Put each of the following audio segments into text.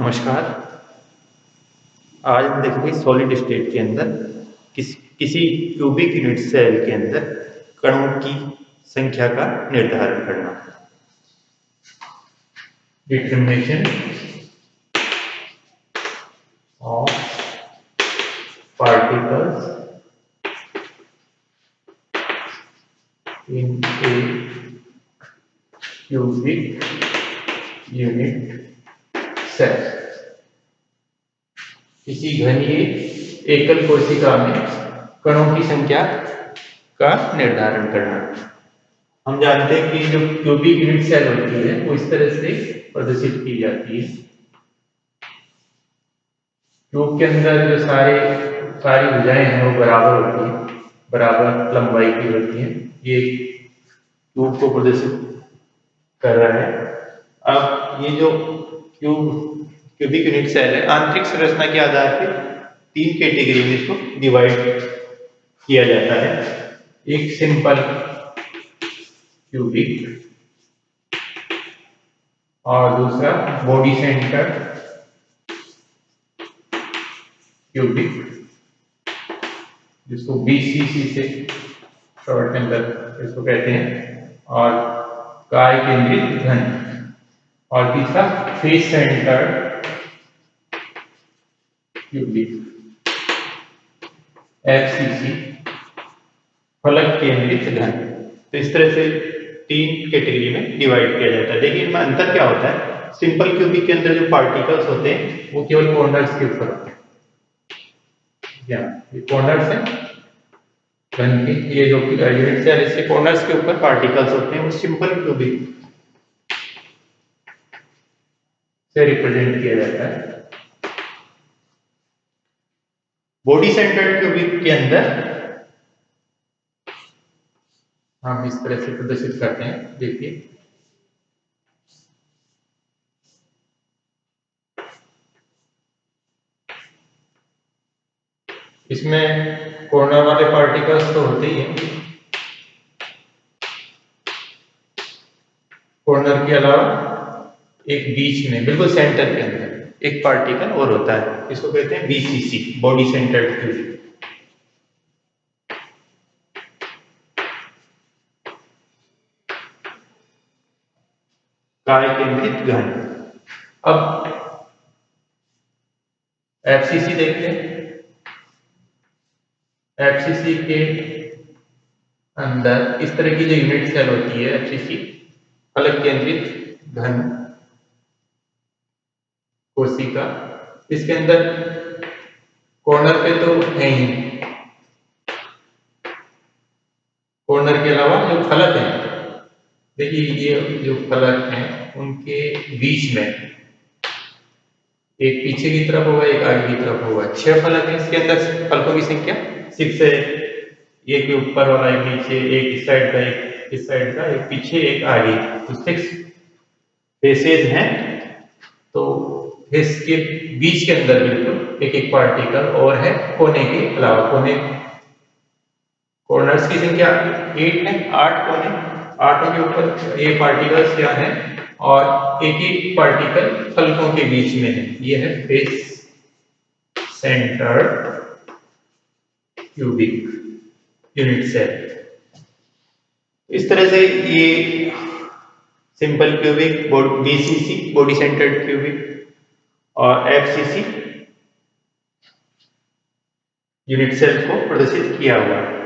नमस्कार। आज हम देखेंगे सॉलिड स्टेट के अंदर किसी क्यूबिक यूनिट सेल के अंदर कणों की संख्या का निर्धारण करना। Determination of particles in a cubic unit cell. किसी घनीय एकल कोशिका में कणों की संख्या का निर्धारण करना। हम जानते हैं कि जो क्यूबिक यूनिट सेल होती है वो इस तरह से प्रदर्शित की जाती है। ट्यूब के अंदर जो सारी भुजाएं हैं वो बराबर होती है, बराबर लंबाई की होती हैं। ये ट्यूब को प्रदर्शित कर रहा है। अब ये जो क्यूबिक यूनिट सेल है, आंतरिक संरचना के आधार पर 3 कैटेगरी में इसको डिवाइड किया जाता है। एक सिंपल क्यूबिक और दूसरा बॉडी सेंटर क्यूबिक, जिसको BCC से शॉर्ट के अंदर इसको कहते हैं, और काय केंद्रित घन, और तीसरा फेस सेंटर क्यूबिक FCC, फलक केंद्रित घन। तो इस तरह से 3 कैटेगरी में डिवाइड किया जाता है। देखिए इनमें अंतर क्या होता है। सिंपल क्यूबिक के अंदर जो पार्टिकल्स होते हैं वो केवल कॉर्नर्स के ऊपर होते हैं। ये कॉर्नर्स है घन के, ये जो यूनिट सेल इसके कॉर्नर्स के ऊपर पार्टिकल्स होते हैं, वो सिंपल क्यूबिक से रिप्रेजेंट किया जाता है। बॉडी सेंटर्ड क्यूबिक के अंदर हम इस तरह से प्रदर्शित करते हैं। देखिए इसमें कॉर्नर वाले पार्टिकल्स तो होते ही हैं। कॉर्नर के अलावा एक बीच में बिल्कुल सेंटर के अंदर एक पार्टिकल और होता है, इसको कहते हैं BCC, बॉडी सेंटर्ड क्यूबिक। काय केंद्रित घन। अब FCC देखते हैं। FCC के अंदर इस तरह की जो यूनिट सेल होती है FCC, फलक केंद्रित घन कोशिका, इसके अंदर कॉर्नर पे तो है ही, कॉर्नर के अलावा जो फलक है, देखिए ये जो फलक हैं उनके बीच में एक पीछे की तरफ होगा, एक आगे की तरफ होगा। 6 फलक है इसके अंदर, फलकों की संख्या 6 है। एक के ऊपर वाला, एक नीचे, एक इस साइड का, एक इस साइड का, एक पीछे, एक आगे, तो 6 फेसेज हैं। तो फेस के बीच के अंदर बिल्कुल एक एक पार्टिकल और है। कोने के अलावा, कोने कॉर्नर्स की संख्या 8 है, 8 कोने, 8 के ऊपर ये पार्टिकल्स क्या है, और एक एक पार्टिकल फलकों के बीच में है। ये है face centre cubic unit cell. इस तरह से ये simple cubic, BCC, body centred cubic, और FCC यूनिट सेल को प्रदर्शित किया हुआ है।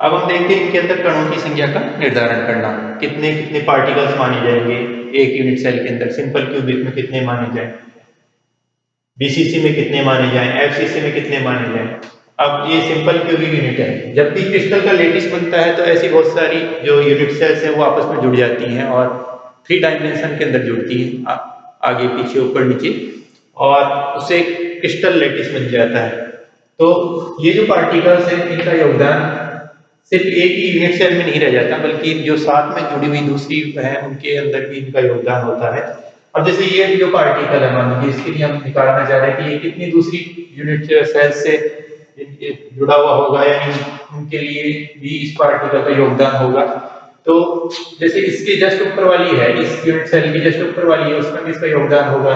अब हम देखते हैं इनके अंदर कणों की संख्या का निर्धारण करना। कितने कितने पार्टिकल्स माने जाएंगे एक यूनिट सेल के अंदर। सिंपल क्यूबिक में कितने माने जाएं, BCC में कितने माने जाएं, FCC में कितने माने जाएं। अब ये सिंपल क्यूबिक यूनिट है। जब भी क्रिस्टल का लेटिस बनता है तो ऐसी बहुत सारी जो यूनिट सेल्स हैं वो आपस में जुड़ जाती हैं और 3 डायमेंशन के अंदर जुड़ती हैं, आगे पीछे ऊपर नीचे, और उससे क्रिस्टल लेटिस बन जाता है। तो ये जो पार्टिकल्स हैं इनका योगदान सिर्फ एक ही यूनिट सेल में नहीं रह जाता, बल्कि जो साथ में जुड़ी हुई दूसरी है उनके अंदर भी इनका योगदान होता है। अब जैसे ये जो पार्टिकल है, मान लीजिए इसके लिए हम निकालना चाह रहे हैं कि ये कितनी दूसरी यूनिट सेल से जुड़ा हुआ होगा, यानी उनके लिए भी इस पार्टिकल का योगदान होगा। तो जैसे इसके जस्ट ऊपर वाली है, इस यूनिट सेल की जस्ट ऊपर वाली है, उसमें भी इसका योगदान होगा,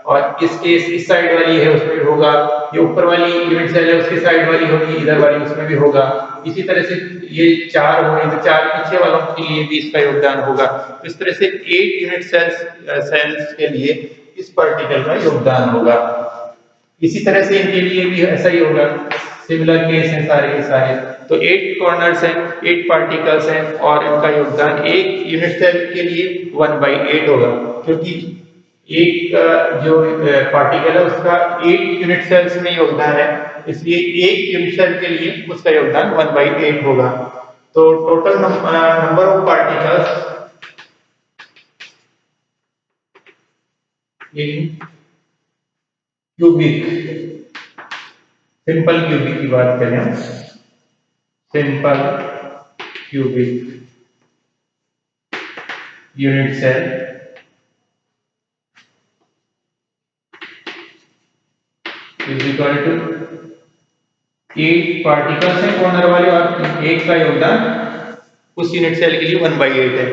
और इस साइड वाली है उसमें भी होगा, ये ऊपर वाली यूनिट सेल है उसकी साइड वाली होगी, इधर वाली उसमें भी होगा। इसी तरह से ये चार होंगे तो चार पीछे वालों के लिए भी इसका योगदान होगा। तो इस तरह से 8 यूनिट सेल्स के लिए इस पार्टिकल का योगदान होगा। इसी तरह से इनके लिए भी ऐसा ही होगा, सिमिलर केस है सारे के सारे। तो 8 कॉर्नर्स हैं, 8 पार्टिकल्स हैं और इनका योगदान एक यूनिट सेल के लिए 1/8 होगा, क्योंकि एक जो पार्टिकल है उसका 8 यूनिट सेल्स में योगदान है, इसलिए एक यूनिट सेल के लिए उसका योगदान 1/8 होगा। तो total number of particles in cubic, simple cubic की बात करें, simple cubic unit cell is equal to 8 particles हैं कॉर्नर वाले और एक का योगदान उस यूनिट सेल के लिए 1/8 है।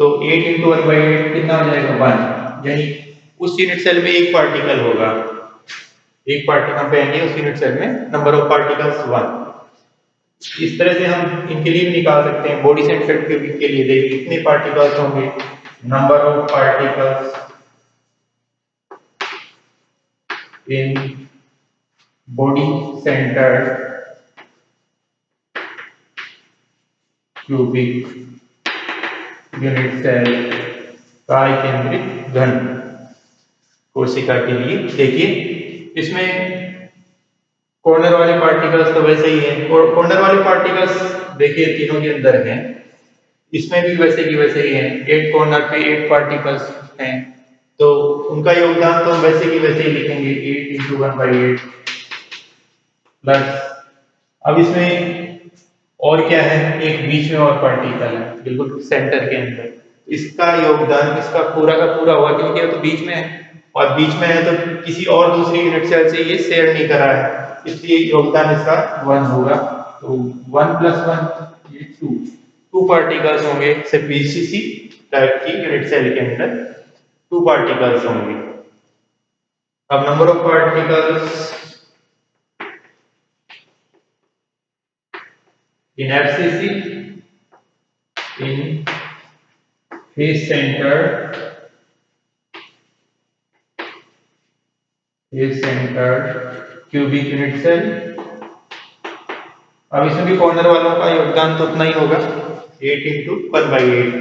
तो 8 × 1/8 कितना हो जाएगा 1, यानी उस यूनिट सेल में एक पार्टिकल होगा, एक पार्टिकल पाएंगे उस यूनिट सेल में, नंबर ऑफ पार्टिकल्स 1। इस तरह से हम इनके लिए भी निकाल सकते हैं, बॉडी सेंटर्ड क्यूबिक के लिए देखिए कितने पार्टिकल्स होंगे, number of particles in body centred cubic unit cell काय केंद्रित घन कोशिका के लिए। देखिए इसमें कॉर्नर वाले पार्टिकल्स तो वैसे ही हैं, और कॉर्नर वाले पार्टिकल्स देखिए तीनों के अंदर हैं, इसमें भी वैसे की वैसे ही हैं, 8 कॉर्नर पे 8 पार्टिकल्स हैं, तो उनका योगदान तो वैसे की वैसे ही लिखेंगे 8 × 1/8 प्लस। अब इसमें और क्या है, एक बीच में और पार्टिकल है बिल्कुल सेंटर के अंदर, इसका योगदान इसका पूरा का पूरा होगा, क्योंकि ये तो बीच में है और बीच में है तो किसी और दूसरी यूनिट सेल से ये शेयर नहीं कर रहा है, इसलिए योगदान इसका 1 होगा। तो 1 + 1 ये 2 पार्टिकल्स होंगे, सिर्फ बीसीसी टाइप की यूनिट सेल के अंदर 2 पार्टिकल्स होंगे। अब number of particles in FCC in face center cubic unit cell। अब इसमें भी कॉर्नर वालों का योगदान तो उतना ही होगा 8 × 1/8।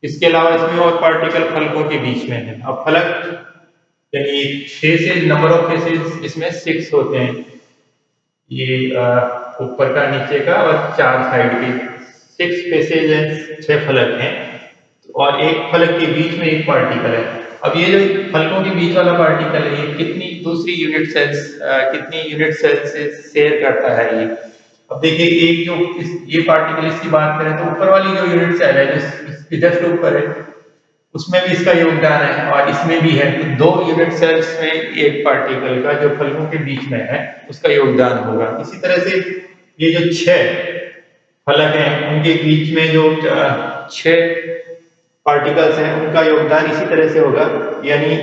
इसके अलावा इसमें और पार्टिकल फलकों के बीच में है। अब फलक यानी 6 से नंबर ऑफ फेसेस इसमें 6 होते हैं, ये ऊपर का नीचे का और 4 साइड के 6 फेसेज हैं, 6 फलक हैं, और एक फलक के बीच में एक पार्टिकल है। अब ये जो फलकों के बीच वाला पार्टिकल है ये कितनी दूसरी यूनिट सेल्स कितनी यूनिट सेल से शेयर करता है ये। अब देखिए एक जो ये पार्टिकल इसकी बात करें तो ऊपर वाली जो यूनिट सेल है जिसके जस्ट ऊपर है उसमें भी इसका योगदान है और इसमें भी है, तो 2 यूनिट सेल्स में एक पार्टिकल का जो फलकों के बीच में है उसका योगदान होगा। इसी तरह से ये जो 6 फलक हैं उनके बीच में जो 6 पार्टिकल्स हैं उनका योगदान इसी तरह से होगा, यानी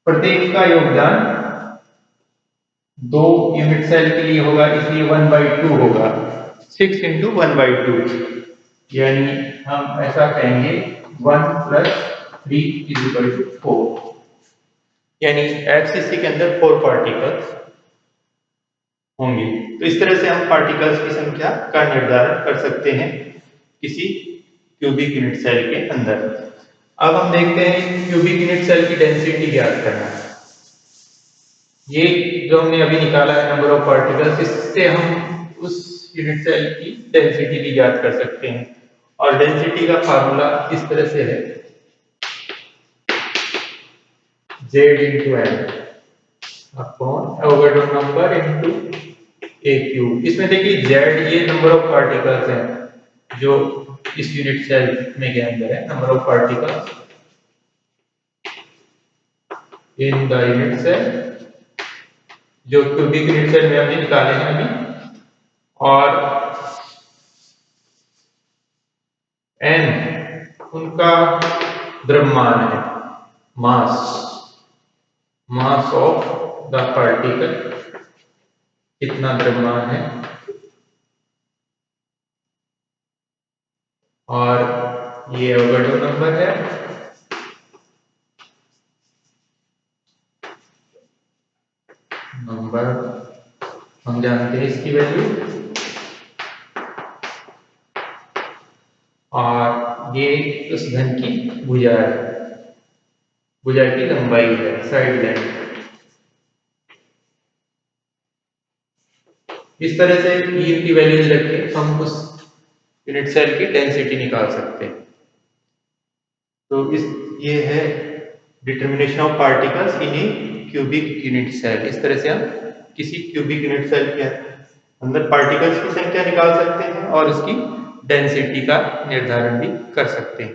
प्रत्येक का योगदान 2 यूनिट सेल के लिए होगा, इसलिए 1/2 होगा, 6 × 1/2, यानी हम ऐसा कहेंगे 1 + 3 = 4, यानी एफसीसी के अंदर 4 पार्टिकल्स होंगे। तो इस तरह से हम पार्टिकल्स की संख्या का निर्धारण कर सकते हैं किसी क्यूबिक यूनिट सेल के अंदर। अब हम देखते हैं क्यूबिक यूनिट सेल की डेंसिटी ज्ञात करना। ये जो हमने अभी निकाला है नंबर ऑफ पार्टिकल्स, इससे हम उस यूनिट सेल की डेंसिटी भी ज्ञात कर सकते हैं, और डेंसिटी का फार्मूला इस तरह से है Z × N upon Avogadro number into AQ। इसमें देखिए Z ये नंबर ऑफ पार्टिकल्स हैं जो इस यूनिट सेल में के अंदर है, number of particles in the unit cell जो क्यूबिक यूनिट सेल में हमने निकाले हैं अभी, और N उनका द्रव्यमान है, मास, मास ऑफ द पार्टिकल, कितना द्रव्यमान है, और ये एवोगाड्रो नंबर है। नंबर हम जानते हैं इसकी वैल्यू, और ये उस घन की भुजा है, भुजा की लंबाई है, साइड लेंथ। इस तरह से ई की वैल्यूज रख के हम उस यूनिट सेल की डेंसिटी निकाल सकते हैं। तो इस ये है determination of particles in a cubic unit cell. इस तरह से हम किसी क्यूबिक यूनिट सेल के अंदर पार्टिकल्स की संख्या निकाल सकते हैं और उसकी डेंसिटी का निर्धारण भी कर सकते हैं।